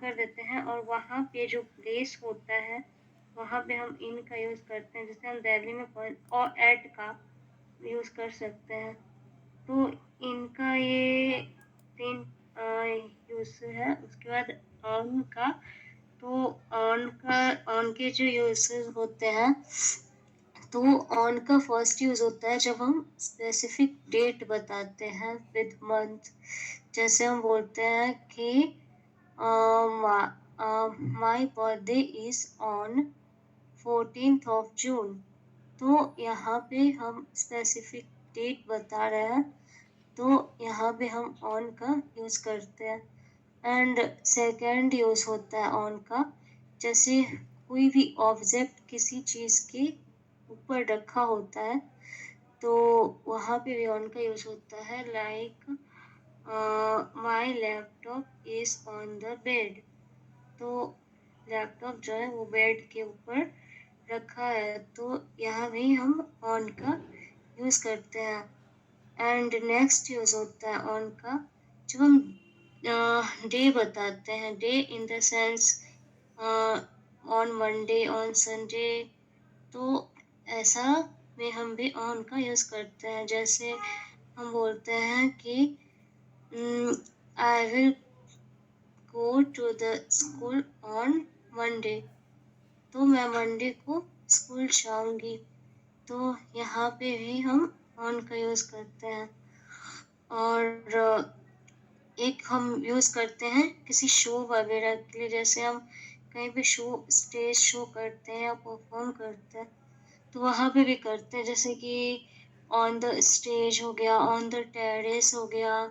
कर देते हैं और वहाँ पे जो प्लेस होता है, वहाँ पे हम इन का यूज़ करते हैं। जैसे हम दिल्ली में और एट का यूज़ कर सकते हैं। तो इनका ये 3 यूज़ है। उसके बाद ऑन का, तो ऑन के जो यूज़ेज़ होते हैं, तो ऑन का फर्स्ट यूज़ होता है जब हम स्पेसिफिक डेट बताते हैं विद मंथ। जैसे हम बोलते हैं कि my birthday is on 14th of June. तो यहाँ पे हम स्पेसिफिक डेट बता रहे हैं, तो यहाँ पे हम ऑन का यूज़ करते हैं। एंड सेकेंड यूज़ होता है ऑन का, जैसे कोई भी ऑब्जेक्ट किसी चीज़ के ऊपर रखा होता है, तो वहाँ पे भी ऑन का यूज़ होता है। Like my laptop is on the bed. तो लैपटॉप जो है वो बेड के ऊपर रखा है, तो यहाँ भी हम ऑन का यूज़ करते हैं। एंड नेक्स्ट यूज़ होता है ऑन का जब हम डे बताते हैं। Day in the sense on Monday, on Sunday, तो ऐसा में हम भी ऑन का यूज़ करते हैं। जैसे हम बोलते हैं कि I will go to the school on Monday. तो मैं मंडे को स्कूल जाऊंगी। तो यहाँ पे भी हम ऑन का यूज़ करते हैं। और एक हम यूज़ करते हैं किसी शो वगैरह के लिए। जैसे हम कहीं पे स्टेज शो करते हैं या परफॉर्म करते हैं, तो वहाँ पे भी करते हैं। जैसे कि ऑन द स्टेज हो गया, ऑन द टेरेस हो गया।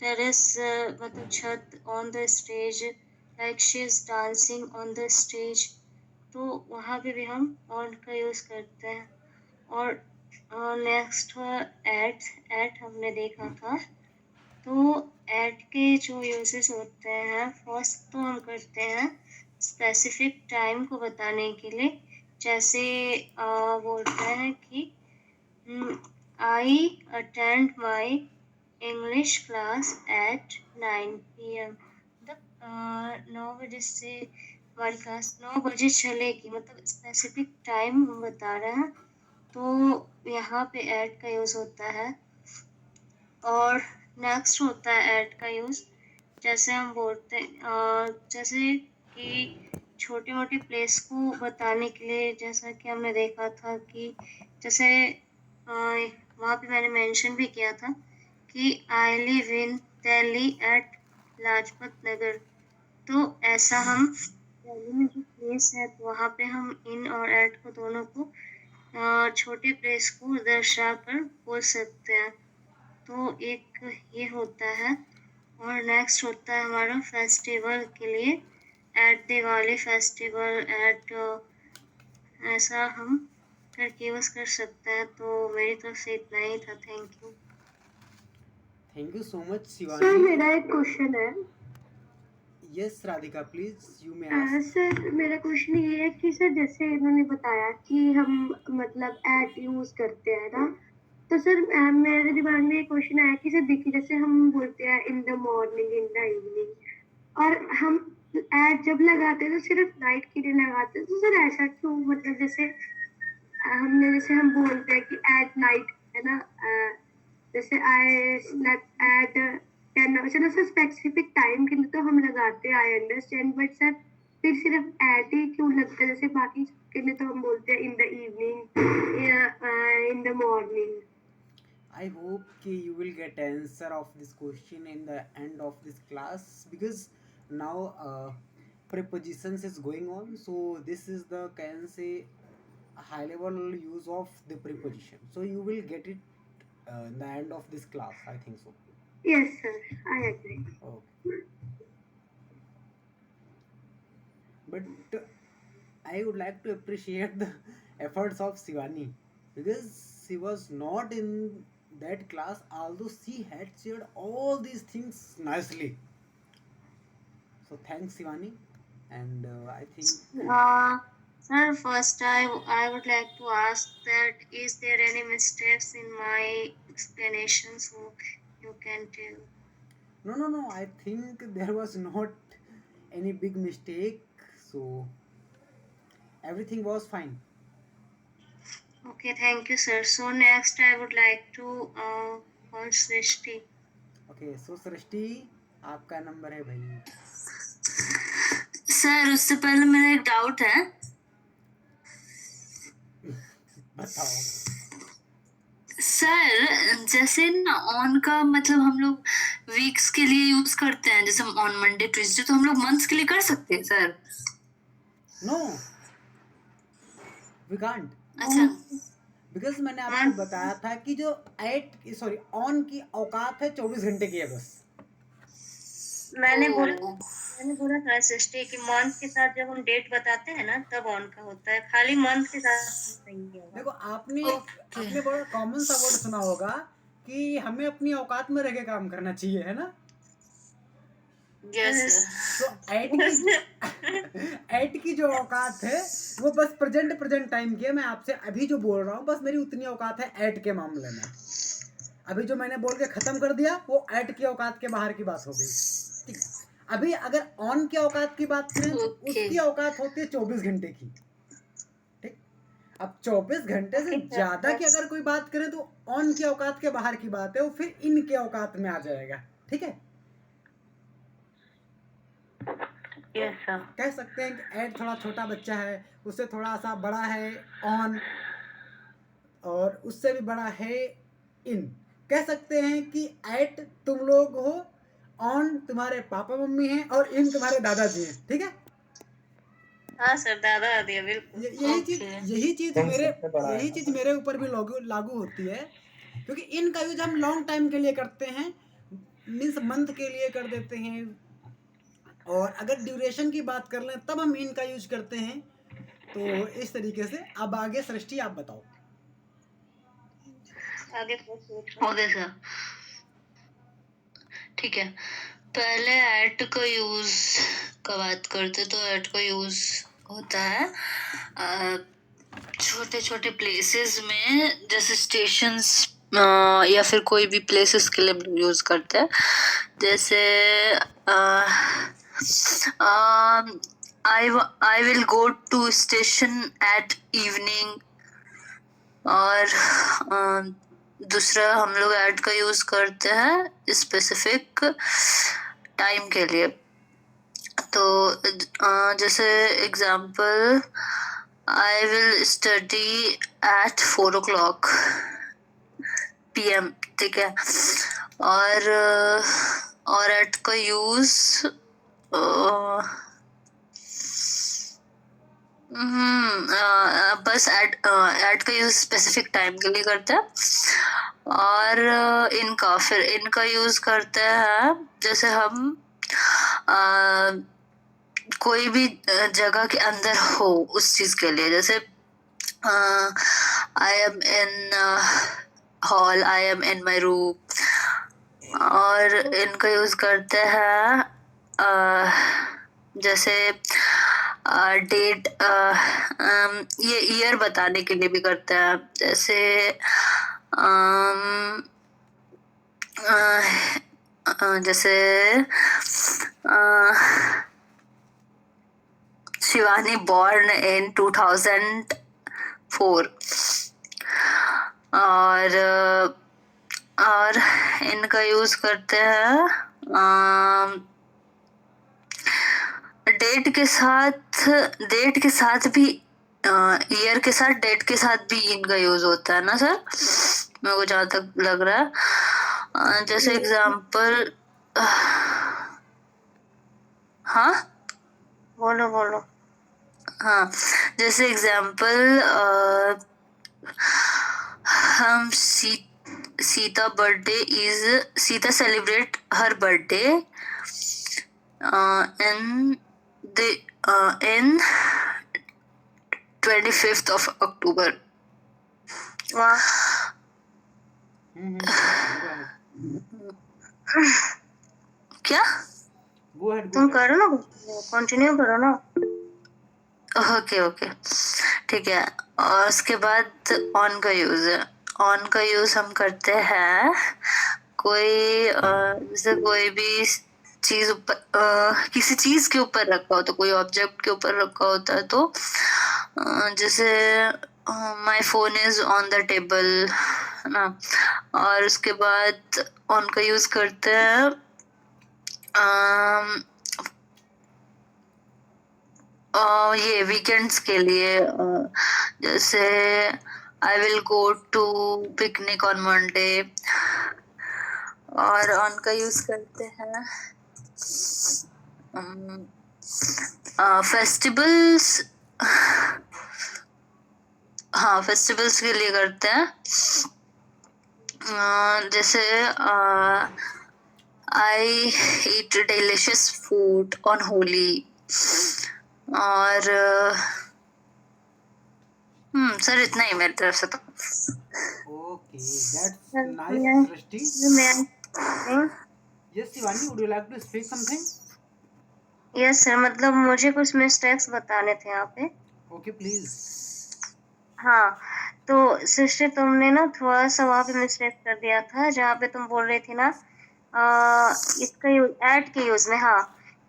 टेरेस मतलब छत, on the stage, like she is dancing on the stage. तो वहाँ पे भी हम ऑन का यूज़ करते हैं। और नेक्स्ट एट हमने देखा था। तो एट के जो यूजेस होते हैं, फर्स्ट तो हम करते हैं स्पेसिफिक टाइम को बताने के लिए। जैसे बोलते हैं कि I attend my English class at 9 PM। मतलब 9 बजे से हमारी क्लास 9 बजे चलेगी, मतलब स्पेसिफिक टाइम हम बता रहे हैं, तो यहाँ पे एट का यूज़ होता है। और नेक्स्ट होता है एट का यूज़, जैसे हम बोलते जैसे कि छोटे मोटे प्लेस को बताने के लिए। जैसा कि हमने देखा था कि जैसे वहाँ पे मैंने मेंशन भी किया था कि I live in Delhi at Lajpat Nagar. तो ऐसा हम दिल्ली में जो प्लेस है, तो वहाँ पे हम इन और एट को दोनों को छोटे प्लेस को दर्शा कर बोल सकते हैं। तो एक ये होता है। और नेक्स्ट होता है हमारा फेस्टिवल के लिए, एट दिवाली फेस्टिवल एट, ऐसा हम करके यूज़ कर सकते हैं। तो मेरी तरफ से इतना ही था। Thank you. Thank you so much sir Shivani. मेरा एक क्वेश्चन है। Yes Radhika, please you may ask. Sir मेरा क्वेश्चन ये है कि सर जैसे इन्होंने बताया कि हम मतलब एट यूज करते हैं ना, तो सर मेरे दिमाग में एक क्वेश्चन आया कि सर देखिए जैसे हम बोलते हैं in the morning, in the evening, और हम एट जब लगाते हैं तो सिर्फ नाइट के लिए लगाते हैं। तो सर ऐसा क्यों? मतलब जैसे हमने जैसे हम बोलते हैं कि एट नाइट, है ना, जैसे आई स्लेप्ट एट 10 चलो सर स्पेसिफिक टाइम के लिए तो हम लगाते हैं, आई अंडरस्टैंड, बट सर फिर सिर्फ एट ही क्यों लगता है? जैसे बाकी के लिए तो हम बोलते हैं इन द इवनिंग या in the morning. I hope you will get answer of this question in the end of this class, because now prepositions is going on. So this is the, can say, high level use of the preposition. So you will get it in the end of this class, I think so. Yes sir, I agree. Okay. But I would like to appreciate the efforts of Shivani, because she was not in that class, although she had shared all these things nicely. So thanks, Shivani, and I think Sir, first I would like to ask that is there any mistakes in my explanation, so you can tell. no, no, no. I think there was not any big mistake. So everything was fine. Okay, thank you, sir. So next, I would like to call Srishti. Okay, so सृष्टि आपका number है भाई. Sir उससे पहले मेरा एक doubt है. बताओ. Sir जैसे ना ऑन का मतलब हम लोग वीक्स के लिए यूज करते हैं, जैसे ऑन मंडे ट्यूसडे, तो हम लोग मंथ्स के लिए कर सकते हैं सर? No, we can't. अच्छा, बिकॉज मैंने आपको बताया था कि जो ऑन की औकात है 24 घंटे की है बस. मैंने बोला था सृष्टि कि मंथ के साथ जब हम डेट बताते हैं ना तब ऑन का होता है, खाली मंथ के साथ नहीं होगा. देखो आपने बड़ा कॉमन सा वर्ड सुना होगा कि हमें अपनी औकात में रह के काम करना चाहिए, है ना? तो एट की जो औकात है वो बस प्रेजेंट टाइम की है. मैं आपसे अभी जो बोल रहा हूँ बस मेरी उतनी औकात है एट के मामले में. अभी जो मैंने बोल के खत्म कर दिया वो एट की औकात के बाहर की बात हो गई. ठीक है. अभी अगर ऑन की औकात की बात करें तो उसकी औकात होती है 24 घंटे की. ठीक. अब 24 घंटे से ज्यादा की अगर कोई बात करें तो ऑन की औकात के बाहर की बात है, वो फिर इन के औकात में आ जाएगा. ठीक है. Yes sir. कह सकते हैं कि एड थोड़ा छोटा बच्चा है, उससे थोड़ा सा बड़ा है ऑन, और उससे भी बड़ा है इन. कह सकते हैं कि एट तुम लोग हो, ऑन तुम्हारे पापा मम्मी हैं, और इन तुम्हारे दादाजी हैं. ठीक है. हाँ सर, दादा दादी है बिल्कुल. यही चीज मेरे ऊपर भी लागू होती है, क्योंकि इन का यूज हम लॉन्ग टाइम के लिए करते हैं, मीन्स मंथ के लिए कर देते हैं, और अगर ड्यूरेशन की बात कर लें तब हम इन का यूज करते हैं. तो इस तरीके से. अब आगे सृष्टि आप बताओ. आगे ओके सर. ठीक है, पहले एट का यूज का बात करते, तो एट का यूज होता है छोटे छोटे प्लेसेस में, जैसे स्टेशंस या फिर कोई भी प्लेसेस के लिए यूज करते हैं. जैसे I will go to station at evening. और दूसरा हम लोग ऐड का यूज करते हैं स्पेसिफिक टाइम के लिए. तो जैसे example, I will study at 4 o'clock PM. ठीक है. और ऐड का यूज बस ऐड का यूज स्पेसिफिक टाइम के लिए करते हैं. और इनका यूज करते हैं जैसे हम कोई भी जगह के अंदर हो उस चीज के लिए. जैसे I am in hall, I am in my room. और इनका यूज करते हैं जैसे डेट, ये ईयर बताने के लिए भी करते हैं. जैसे जैसे शिवानी born in 2004. और इनका यूज करते हैं डेट के साथ भी, ईयर के साथ डेट के साथ भी इनका यूज होता है ना सर, मेरे को जहाँ तक लग रहा है. जैसे एग्जाम्पल, हाँ बोलो. हाँ, जैसे एग्जाम्पल हम Sita celebrate her birthday in 25th of October. वाह. क्या तुम करो ना, कंटिन्यू करो ना. ओके ठीक है. और उसके बाद ऑन का यूज हम करते हैं जैसे कोई भी चीज ऊपर किसी चीज के ऊपर रखा हो, तो कोई ऑब्जेक्ट के ऊपर रखा होता है तो जैसे my phone is on the table, है ना। और उसके बाद ऑन का यूज करते हैं ये वीकेंड्स के लिए, जैसे I will go to picnic on Monday. और ऑन का यूज करते हैं फेस्टिवल्स, हाँ फेस्टिवल्स के लिए करते हैं, जैसे आई ईट डिलिशियस फूड ऑन होली। और सर इतना ही मेरी तरफ से तो। Okay, that's Sir, nice, Srishti. may I say? Yes, Shivani, would you like to speak something? Yes sir, मतलब मुझे कुछ मिस्टेक्स बताने थे यहाँ पे। Okay, please. हाँ, तो सिस्टर तुमने ना थोड़ा सा वहाँ पे मिस्टेक कर दिया था, जहाँ पे तुम बोल रही थी ना इसका यूज एट के यूज में, हाँ,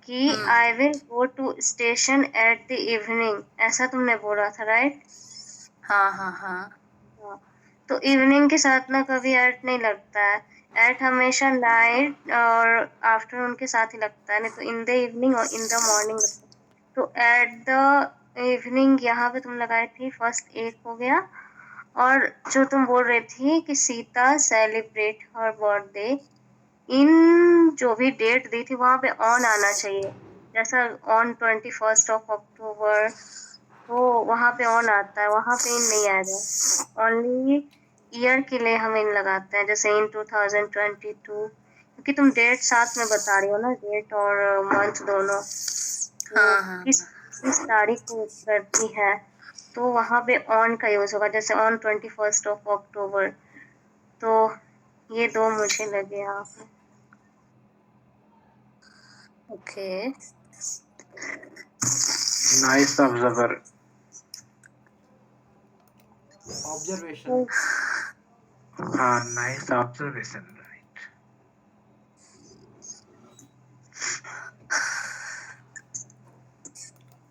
कि I will go to station at the evening, ऐसा तुमने बोला था, राइट? हाँ हाँ हाँ हाँ, तो इवनिंग के साथ ना कभी एट नहीं लगता है, एट हमेशा नाइट और आफ्टरनून के साथ ही लगता है, नहीं तो इन द इवनिंग और इन द मॉर्निंग लगता है। तो एट द इवनिंग यहाँ पे तुम लगाई थी, फर्स्ट एक हो गया। और जो तुम बोल रही थी कि सीता सेलिब्रेट हर बर्थडे, इन जो भी डेट दी थी वहां पे ऑन आना चाहिए, जैसा ऑन 21 तो वहां पे ऑन आता है, वहां पे इन नहीं आएगा। ओनली ईयर के लिए हम इन लगाते हैं, जैसे इन 2022, क्योंकि तुम डेट साथ में बता रही हो ना, डेट और मंथ दोनों, तो हाँ हाँ किस तारीख को करती है, तो वहां पे ऑन का यूज होगा, जैसे ऑन 21 तो ये दो मुझे लगे यहाँ पे। Okay. Nice observer. Observation. Nice observation. Right.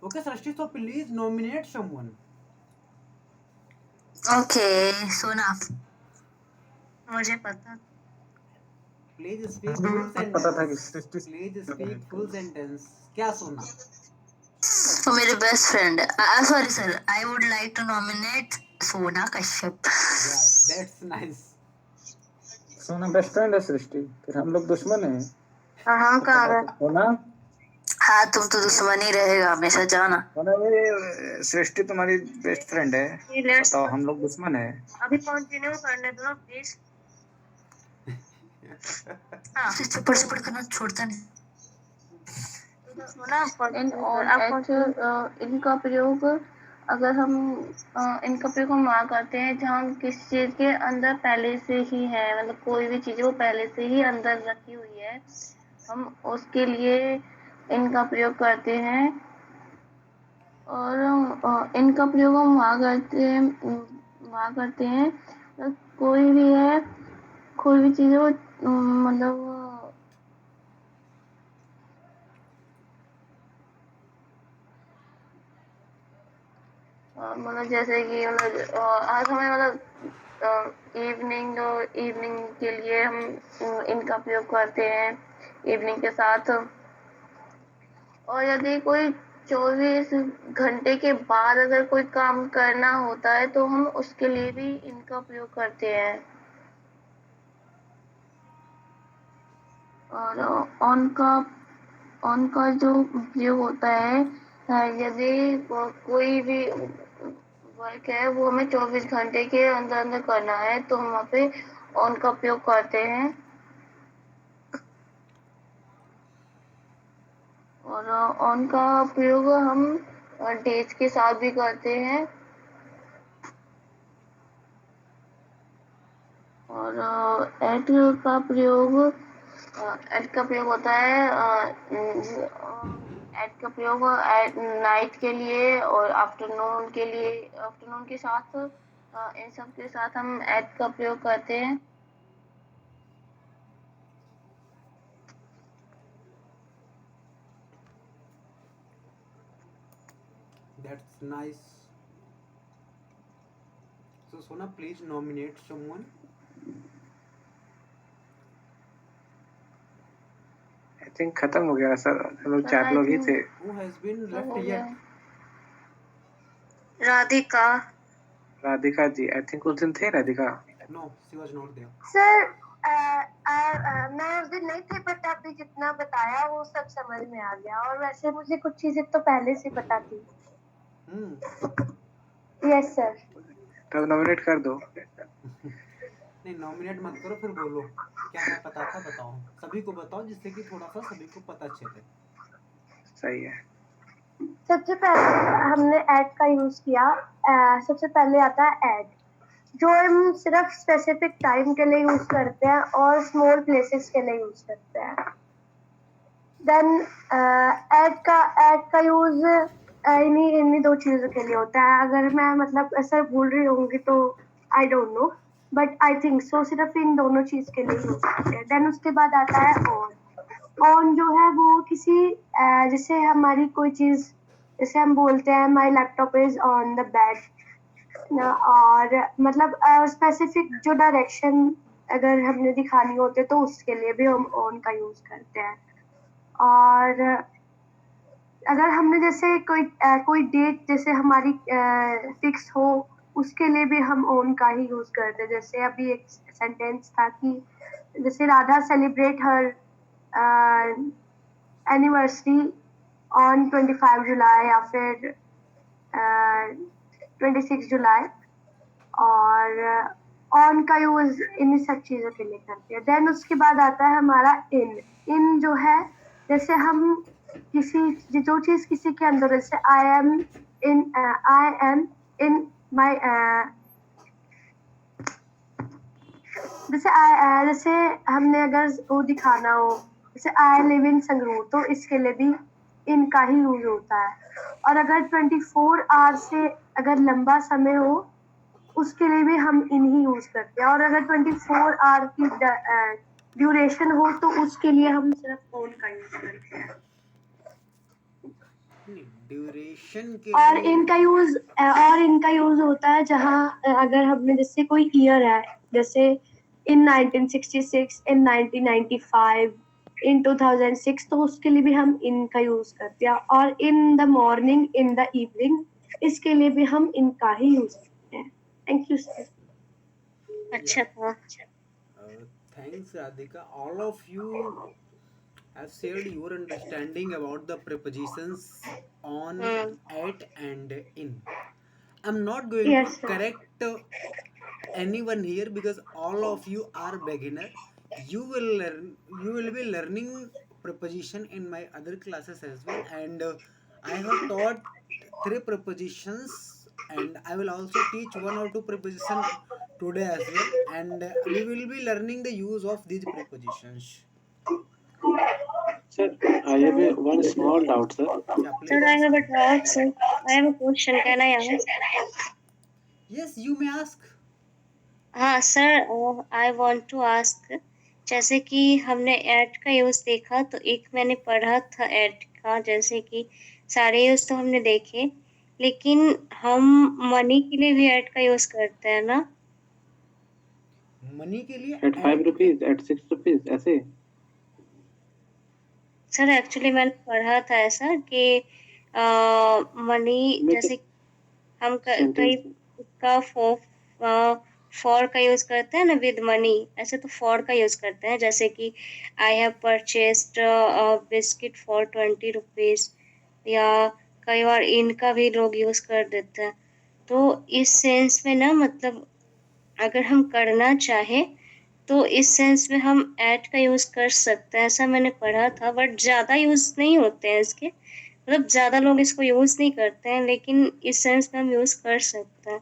Okay, Srishti, so please nominate someone. Okay सोना, मुझे पता। Please speak full पता था कि sentence. Please speak full sentence. क्या सोना? वो मेरे बेस्ट फ्रेंड है। Sorry sir, I would like to nominate Sona Kashyap. Yeah, that's nice. Sona best friend है सृष्टि, फिर हम लोग दुश्मन हैं। और हम कहाँ गए? सोना, हाँ तुम तो दुश्मन ही रहेगा हमेशा, जाना। सोना मेरी सृष्टि तुम्हारी बेस्ट फ्रेंड है, बताओ हम लोग दुश्मन है। अभी कंटिन्यू करने दो ना प्लीज। हाँ चुपड़ चुपड़ करना छोड़ता नहीं। सुना इनका प्रयोग अगर हम इनका प्रयोग हम वहाँ करते हैं जहाँ हम किसी चीज के अंदर पहले से ही है, मतलब कोई भी चीज वो पहले से ही अंदर रखी हुई है, हम उसके लिए इनका प्रयोग करते हैं। और इनका प्रयोग हम वहाँ करते हैं कोई भी है, कोई भी चीज हो, मतलब मतलब जैसे कि मतलब आज हमें मतलब इवनिंग के लिए हम इनका प्रयोग करते हैं इवनिंग के साथ। और यदि कोई 24 घंटे के बाद अगर कोई काम करना होता है तो हम उसके लिए भी इनका प्रयोग करते हैं। और ऑन का जो प्रयोग होता है, यदि कोई भी वर्क है वो हमें 24 घंटे के अंदर अंदर करना है तो हम वहाँ पे ऑन का प्रयोग करते हैं। और ऑन का प्रयोग हम डेज के साथ भी करते हैं। और एट का प्रयोग होता है एट का प्रयोग नाइट के लिए और आफ्टरनून के साथ, इन सब के साथ हम एट का प्रयोग करते हैं। That's nice. So Sona, please nominate someone. I think खत्म हो गया सर, हम लोग Sir, 4 I लोग ही think थे। Who has been हो left गया। yet? Radhika. Radhika ji, I think उस दिन थे Radhika. No, she was not there. Sir मैं उस दिन नहीं थी, बट आपने जितना बताया वो सब समझ में आ गया, और वैसे मुझे कुछ चीजें तो पहले से पता थी। Yes sir. तब नॉमिनेट कर दो। नहीं, नॉमिनेट मत करो, फिर बोलो क्या क्या पता था, बताओ, सभी को बताओ, जिससे कि थोड़ा सा सभी को पता चले। सही है। सबसे पहले हमने ऐड का यूज किया। सबसे पहले आता है ऐड, जो हम सिर्फ स्पेसिफिक टाइम के लिए यूज करते हैं और स्मॉल प्लेसेस के लिए यूज करते हैं। देन ऐड का यूज इन्हीं दो चीजों के लिए होता है। अगर मैं मतलब ऐसा भूल रही होंगी तो I don't know, but I think so सिर्फ इन दोनों चीज के लिए यूज करते हैं। देन उसके बाद आता है ऑन। ऑन जो है वो किसी जैसे हमारी कोई चीज, जैसे हम बोलते हैं my laptop is on the bed, और मतलब स्पेसिफिक जो डायरेक्शन अगर हमने दिखानी होती है तो उसके लिए भी हम ऑन का यूज करते हैं। और अगर हमने जैसे कोई डेट जैसे हमारी फिक्स हो, उसके लिए भी हम ऑन का ही यूज करते हैं। जैसे अभी एक सेंटेंस था कि जैसे Radha celebrate her anniversary on 25 जुलाई या फिर 26 जुलाई, और ऑन का यूज इन सब चीजों के लिए करते हैं। देन उसके बाद आता है हमारा इन। इन जो है जैसे हम जो चीज किसी के अंदर, जैसे आई एम इन माई, जैसे हमने अगर वो दिखाना हो, जैसे आई लिव इन संगरूर, तो इसके लिए भी इन का ही यूज होता है। और अगर 24 आवर से अगर लंबा समय हो, उसके लिए भी हम इन ही यूज करते हैं। और अगर 24 आवर की ड्यूरेशन हो तो उसके लिए हम सिर्फ ऑन का यूज करते हैं। ड्यूरेशन के और लिए इनका यूज होता है जहाँ अगर हमने जैसे कोई ईयर है, जैसे इन 1966, इन 1995, इन 2006, तो उसके लिए भी हम इनका यूज करते हैं। और in the morning, in the evening, इसके लिए भी हम इनका ही यूज करते हैं। Thank you sir. अच्छा था। Thanks Radhika, all of you have shared your understanding about the prepositions on, at and in. I'm not going Yes, to sir. correct anyone here because all of you are beginner. You will be learning preposition in my other classes as well, and I have taught 3 prepositions, and I will also teach 1 or 2 preposition today as well, and we will be learning the use of these prepositions. Sir, I have one small doubt, sir. Yeah, Sir, please I ask. have a doubt, sir. I have a question. Can I ask? Yes, you may ask. हाँ sir, I want to ask, जैसे कि हमने add का use देखा, तो एक मैंने पढ़ा था ऐड का, जैसे कि सारे यूज तो हमने देखे, लेकिन हम मनी के लिए भी ऐड का यूज करते हैं ना? मनी के लिए At 5 rupees, at 6 rupees, ऐसे? सर एक्चुअली मैंने पढ़ा था ऐसा कि मनी जैसे हम कई का फॉर का यूज करते हैं ना, विद मनी, ऐसे तो फॉर का यूज करते हैं, जैसे कि I have purchased biscuit for 20 rupees, या कई बार इनका भी लोग यूज कर देते हैं। तो इस सेंस में ना, मतलब अगर हम करना चाहे तो इस सेंस में हम ऐट का यूज कर सकते हैं, ऐसा मैंने पढ़ा था, बट ज्यादा यूज नहीं होते हैं इसके, मतलब ज्यादा लोग इसको यूज नहीं करते हैं, लेकिन इस सेंस में हम यूज कर सकते हैं।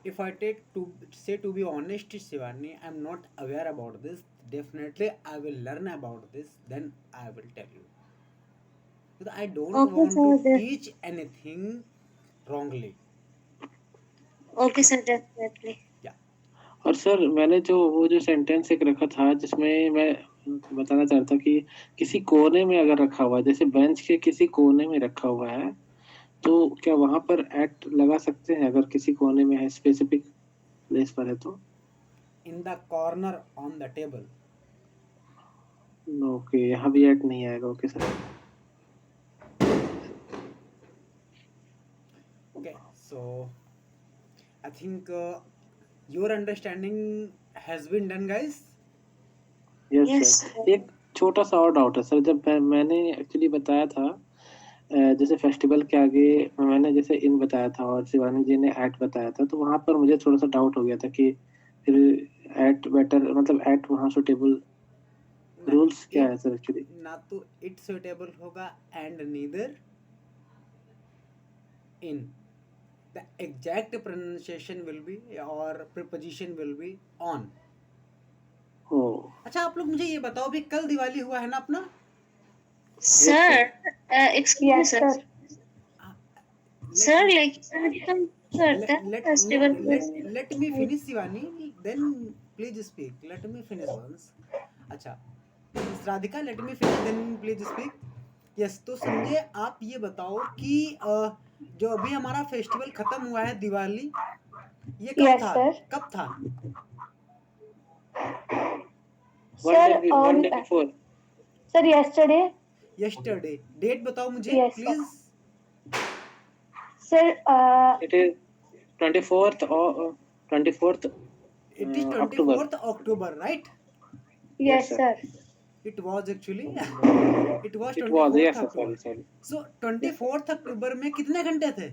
If I take to be honest, Shivani, I'm not aware about this. Definitely I will learn about this, then I will tell you, because I don't want to teach anything wrongly. Okay sir, definitely. Yeah. और sir मैंने जो वो जो sentence एक रखा था जिसमें मैं बताना चाह रहा था कि किसी कोने में अगर रखा हुआ है, जैसे बेंच के किसी कोने में रखा हुआ है, तो क्या वहां पर एट लगा सकते हैं अगर किसी कोने में है, स्पेसिफिक प्लेस पर है तो? In the corner on the table. Okay, यहाँ भी एट नहीं आएगा. Okay sir. Okay, so I think your understanding has been done, guys. Yes Yes, sir. एक छोटा सा और डाउट है सर. जब मैंने एक्चुअली बताया था, जैसे फेस्टिवल के आगे मैंने जैसे इन बताया था और शिवानी जी ने एट बताया था, तो वहां पर मुझे थोड़ा सा डाउट हो गया था कि फिर एट बेटर, मतलब एट वहां सुटेबल ना रूल्स क्या it- है सर एक्चुअली? ना तो इट सुटेबल होगा and neither in. The exact pronunciation will be or preposition will be on. ओ अच्छा, आप लोग मुझे ये बताओ, भी कल दिवाली हुआ है ना अपना? sir. Excuse me, Yes, sir. sir. Sir, like हम करते हैं festival let me finish, Shivani, then please speak. Let me finish once. अच्छा, Radhika, let me finish, then please speak. Yes, तो संजय आप ये बताओ कि जो अभी हमारा फेस्टिवल खत्म हुआ है दिवाली, ये कब Yes, था? sir. कब था? Sir, one on day before. sir yesterday. Yesterday. Date बताओ मुझे Yes, sir. Please. Sir, It is 24th or 24th It is October. 24th October, right? yes, Yes, sir. It was actually. It was It was, 24th yes sir, October. sorry. So 24th October में कितने घंटे थे?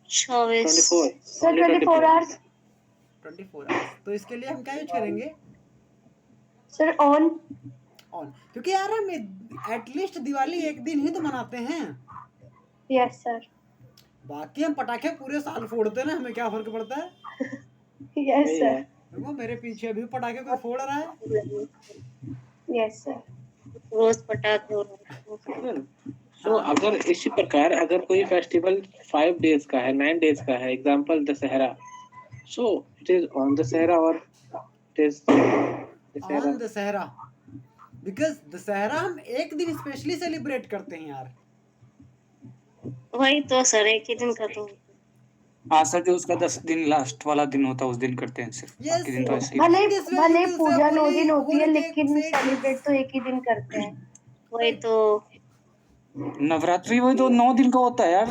24. 24. Sir, Only 24 hours. 24 hours. तो इसके लिए हम क्या use करेंगे? Sir, on. ऑन. क्योंकि यार हम एटलीस्ट दिवाली एक दिन ही तो मनाते हैं. Yes, sir. बाकी हम पटाखे पूरे साल फोड़ते हैं ना, हमें क्या फर्क पड़ता है? Yes, वही sir. है. देखो मेरे पीछे भी पटाखे कोई फोड़ रहा है. Yes, sir. रोज पटाखे सर, तो अगर इसी प्रकार अगर कोई फेस्टिवल 5 डेज का है, 9 डेज का है, example Dussehra, so it is on Dussehra और it is Dussehra. On Dussehra. Because Dussehra हम एक दिन स्पेशली सेलिब्रेट करते हैं यार. वही तो सर, एक ही दिन का तो हाँ सर, जो उसका 10 दिन लास्ट वाला दिन होता है उस दिन करते हैं सिर्फ. Yes. बाकी दिन तो ऐसे ही. भले In this way भले you will say Puja 9 Holi- दिन होती है, Holi लेकिन cake, सेलिब्रेट तो एक ही दिन करते हैं. वही तो नवरात्रि वही तो 9 दिन का होता है यार.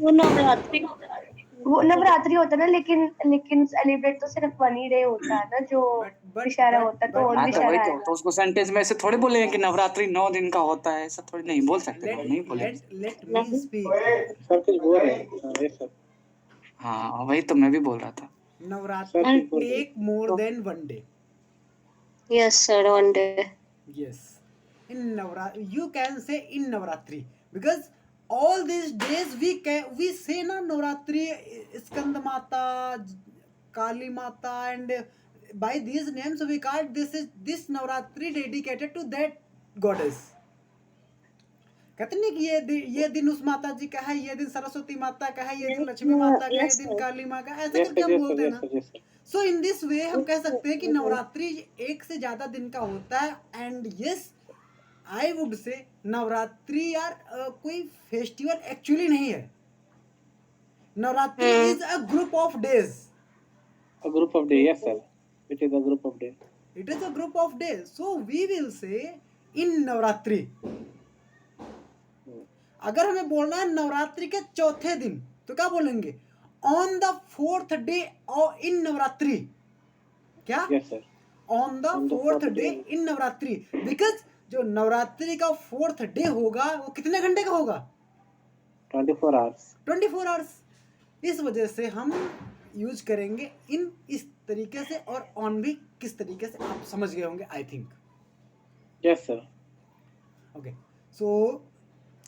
वो नवरात्रि वो नवरात्रि होता है ना, लेकिन सेलिब्रेट तो सिर्फ 1 ही डे होता है ना, जो दशहरा होता है. तो और हाँ तो वही दशहरा तो उसको सेंटेंस में ऐसे थोड़ी बोलेंगे कि नवरात्रि 9 दिन का होता है, ऐसा थोड़ी नहीं बोल सकते. नहीं बोलेंगे. let me speak. सर कुछ बोल रहे हैं? Yes sir. हाँ वही तो मैं भी बोल रहा था. Navratri take more than 1 day. yes sir, one day. Yes. In Navratri, you can say in Navratri, because all these days we say na Navratri, Skand Mata, Kali Mata, and by these names we call this Navratri dedicated to that goddess. कहते नहीं कि ये दिन उस माता जी का है, ये दिन सरस्वती माता का है, ये दिन लक्ष्मी माता का है, ये दिन काली माँ का, ऐसा करके हम बोलते हैं ना. सो इन दिस वे हम कह सकते हैं कि नवरात्रि एक से ज्यादा दिन का होता है. And yes, I would say Navratri यार कोई फेस्टिवल एक्चुअली नहीं है. Navratri is a group of days. A group of day, yes sir. It is a group of day. It is a group of days. So we will say in Navratri. अगर हमें बोलना है नवरात्रि के चौथे दिन, तो क्या बोलेंगे? On the 4th day in Navratri. क्या? Yes sir. On the 4th day in Navratri. Because जो नवरात्रि का 4th डे होगा वो कितने घंटे का होगा? 24 hours. 24 आवर्स. इस वजह से हम यूज करेंगे इन इस तरीके से, और ऑन भी किस तरीके से आप समझ गए होंगे I think. Yes sir. Okay, so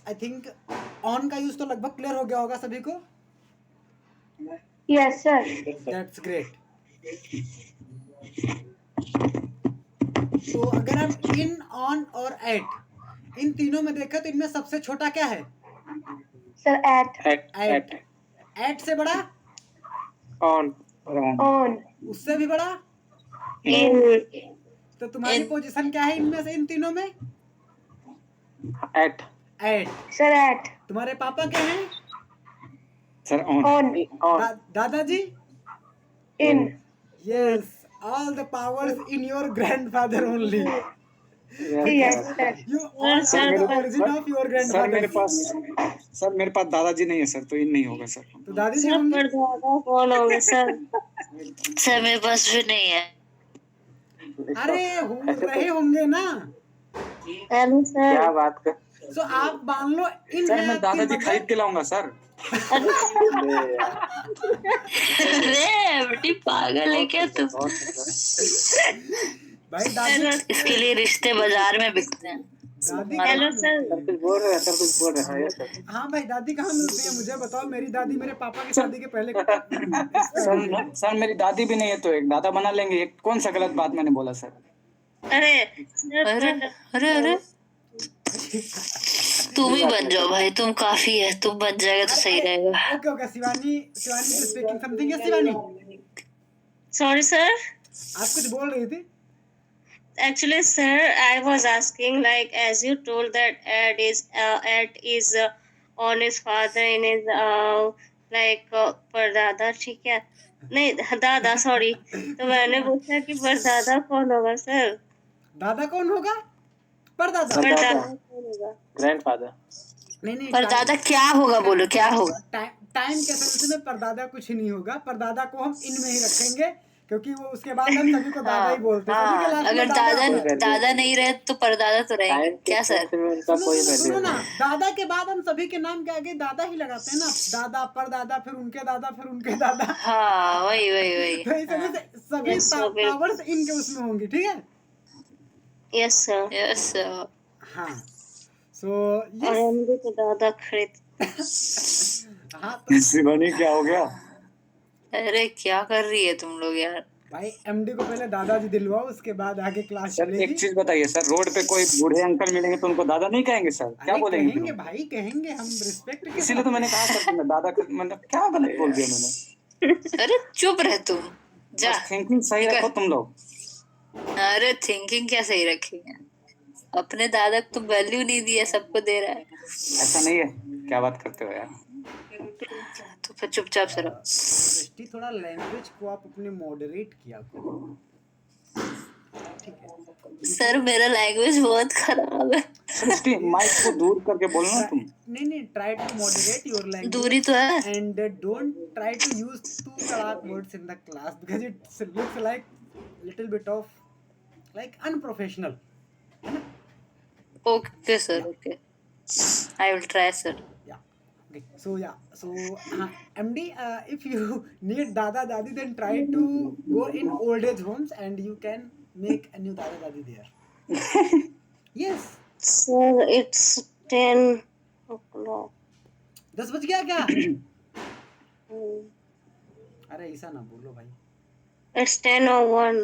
I think on का यूज तो लगभग क्लियर हो गया होगा सभी को. Yes, sir. That's great. तो अगर हम इन, ऑन और एट, इन तीनों में देखा तो इनमें सबसे छोटा क्या है? Sir, at. एट से बड़ा? On. On. उससे भी बड़ा? In. तो तुम्हारी पोजीशन क्या है इनमें से, इन तीनों में? एट सर एट तुम्हारे पापा क्या हैं? सर ऑन ऑन दादाजी? इन Yes, all the powers in your grandfather only. Yes sir You all sir, are the sir, origin of your sir grandfather. मेरे पास दादाजी नहीं है सर, तो इन नहीं होगा सर। तो दादी जी सर होंगे? परदादा कौन होंगे सर? सर मेरे पास भी नहीं है। अरे हो रहे होंगे ना। Hello sir. क्या बात कर So आप मान लो इन सर है मैं आपके दादाजी mother। खरीद के लाऊंगा सर। अरे बेटी पागल है क्या तुम? भाई दादी इसके लिए रिश्ते बाजार में बिकते हैं। दादी हेलो कहाँ सर। मिलती है? कुछ बोल रहे हैं सर, कुछ बोल रहे हैं। हाँ, yes, sir। हाँ भाई दादी कहाँ मिलती है मुझे बताओ। मेरी दादी मेरे पापा की शादी के पहले सर मेरी दादी भी नहीं है, तो एक दादा बना लेंगे। एक कौन सा गलत बात मैंने बोला सर? अरे सर अरे अरे अरे तुम ही बन जाओ भाई, तुम काफी है, तुम बन जाएगा तो सही रहेगा। Okay okay Shivani speaking something. Yes Shivani, sorry sir. आप कुछ बोल रही थी? Actually, sir, I was asking, like, as you told that Ed is on his father in his परदादा, ठीक है? नहीं दादा, सॉरी। तो मैंने पूछा कि परदादा कौन होगा सर? दादा कौन होगा? परदादा। परदादा कौन होगा? ग्रैंडफादर। नहीं परदादा क्या होगा, बोलो क्या होगा? टाइम के सेंस में परदादा कुछ नहीं होगा। परदादा को हम इन में ही रखेंगे क्योंकि वो उसके बाद हम सभी को दादा ही बोलते हैं। सभी के लास्ट में अगर दादा दादा आता है। दादा नहीं रहे तो परदादा तो रहेंगे क्या सर? उनका कोई सुनो वैल्यू ना, नहीं। दादा के बाद हम सभी के नाम के आगे दादा ही लगाते हैं ना। दादा, परदादा, फिर उनके दादा, फिर उनके दादा। हाँ वही तो इस वजह से सभी Yes, sir, बिल्कुल। पावर्स इनके उसमें होंगी, ठीक है? Yes, sir। यस। हाँ सो और हम भी तो दादा खरीद। हाँ तो शिवानी क्या हो गया? अरे क्या कर रही है तुम लोग यार? भाई एमडी को पहले दादाजी दिलवाओ, उसके बाद आगे क्लास सर चलेगी। एक चीज बताइए सर, रोड पे कोई बूढ़े अंकल मिलेंगे तो उनको दादा नहीं कहेंगे सर? क्या अरे बोलेंगे कहेंगे फिर? भाई, कहेंगे हम रिस्पेक्ट के इसीलिए तो मैंने कहा सर कि मैं दादा का मतलब क्या गलत बोल दिया मैंने? अरे चुप रह तुम, जा। बस थिंकिंग सही रखो तुम लोग। अरे थिंकिंग क्या सही रखी है? अपने दादा को तो वैल्यू नहीं दिया, सबको दे रहा है। ऐसा नहीं है, क्या बात करते हो यार? तो फिर चुपचाप से रहो। सृष्टि थोड़ा लैंग्वेज को आप अपने मॉडरेट किया करो, ठीक है? सर मेरा लैंग्वेज बहुत खराब है। सृष्टि माइक को दूर करके बोलना तुम। नहीं try to moderate your language दूरी तो है। and don't try to use too tadak words in the class because it looks like little bit of like unprofessional. Okay sir, okay, I will try sir. Okay, so MD, if you need dada dadi, then try to go in old age homes and you can make a new dada dadi there. Yes. Sir, it's 10 o'clock. 10 बज गया क्या? अरे ऐसा ना बोलो भाई। It's 10:01.